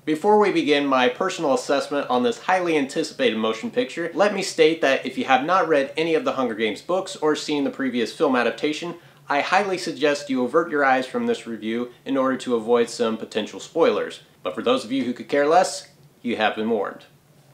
Before we begin my personal assessment on this highly anticipated motion picture, let me state that if you have not read any of the Hunger Games books or seen the previous film adaptation, I highly suggest you avert your eyes from this review in order to avoid some potential spoilers. But for those of you who could care less, you have been warned.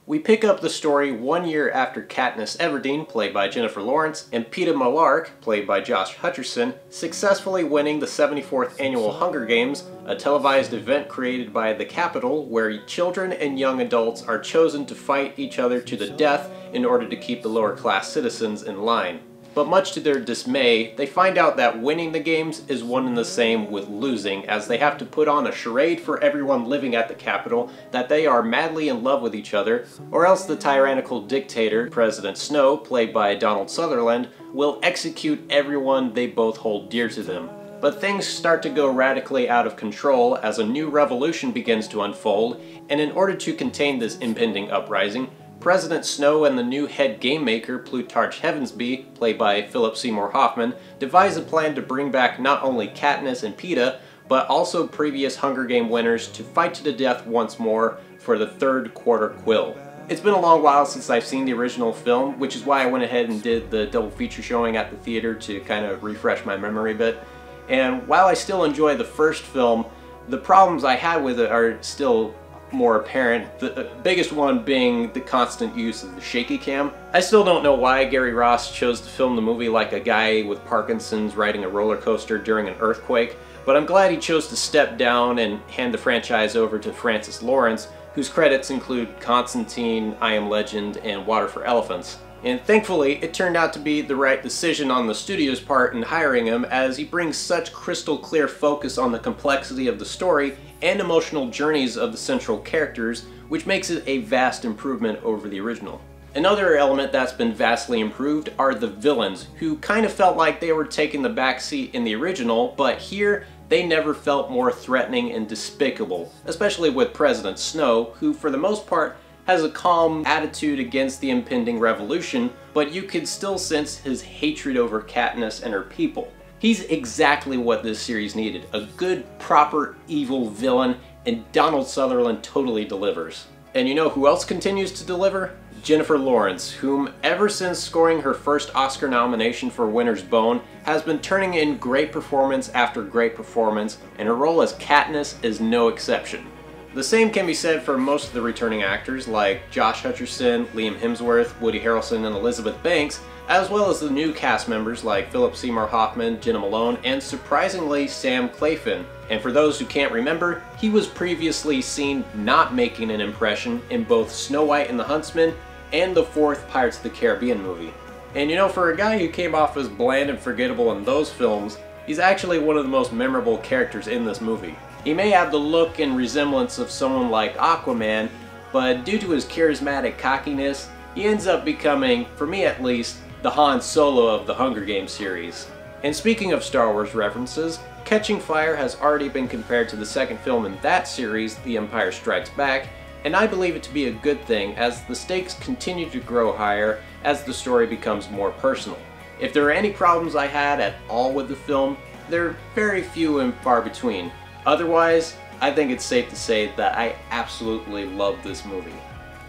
We pick up the story 1 year after Katniss Everdeen, played by Jennifer Lawrence, and Peeta Mellark, played by Josh Hutcherson, successfully winning the 74th Annual Hunger Games, a televised event created by the Capitol where children and young adults are chosen to fight each other to the death in order to keep the lower class citizens in line. But much to their dismay, they find out that winning the games is one and the same with losing, as they have to put on a charade for everyone living at the Capitol that they are madly in love with each other, or else the tyrannical dictator, President Snow, played by Donald Sutherland, will execute everyone they both hold dear to them. But things start to go radically out of control as a new revolution begins to unfold, and in order to contain this impending uprising, President Snow and the new head game maker, Plutarch Heavensbee, played by Philip Seymour Hoffman, devise a plan to bring back not only Katniss and Peeta, but also previous Hunger Game winners to fight to the death once more for the third quarter quill. It's been a long while since I've seen the original film, which is why I went ahead and did the double feature showing at the theater to kind of refresh my memory a bit. And while I still enjoy the first film, the problems I had with it are still more apparent, the biggest one being the constant use of the shaky cam. I still don't know why Gary Ross chose to film the movie like a guy with Parkinson's riding a roller coaster during an earthquake, but I'm glad he chose to step down and hand the franchise over to Francis Lawrence, whose credits include Constantine, I Am Legend, and Water for Elephants. And thankfully, it turned out to be the right decision on the studio's part in hiring him, as he brings such crystal clear focus on the complexity of the story and emotional journeys of the central characters, which makes it a vast improvement over the original. Another element that's been vastly improved are the villains, who kind of felt like they were taking the backseat in the original, but here they never felt more threatening and despicable, especially with President Snow, who for the most part has a calm attitude against the impending revolution, but you could still sense his hatred over Katniss and her people. He's exactly what this series needed, a good, proper, evil villain, and Donald Sutherland totally delivers. And you know who else continues to deliver? Jennifer Lawrence, whom ever since scoring her first Oscar nomination for Winter's Bone, has been turning in great performance after great performance, and her role as Katniss is no exception. The same can be said for most of the returning actors like Josh Hutcherson, Liam Hemsworth, Woody Harrelson, and Elizabeth Banks, as well as the new cast members like Philip Seymour Hoffman, Jenna Malone, and surprisingly Sam Claflin. And for those who can't remember, he was previously seen not making an impression in both Snow White and the Huntsman and the fourth Pirates of the Caribbean movie. And you know, for a guy who came off as bland and forgettable in those films, he's actually one of the most memorable characters in this movie. He may have the look and resemblance of someone like Aquaman, but due to his charismatic cockiness, he ends up becoming, for me at least, the Han Solo of the Hunger Games series. And speaking of Star Wars references, Catching Fire has already been compared to the second film in that series, The Empire Strikes Back, and I believe it to be a good thing as the stakes continue to grow higher as the story becomes more personal. If there are any problems I had at all with the film, they're very few and far between. Otherwise, I think it's safe to say that I absolutely love this movie.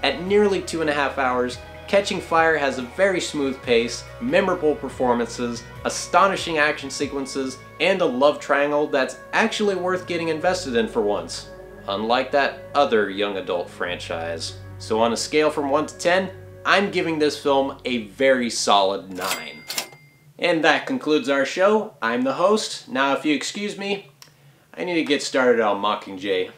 At nearly 2.5 hours, Catching Fire has a very smooth pace, memorable performances, astonishing action sequences, and a love triangle that's actually worth getting invested in for once, unlike that other young adult franchise. So on a scale from 1 to 10, I'm giving this film a very solid 9. And that concludes our show. I'm the host. Now if you excuse me, I need to get started on Mockingjay.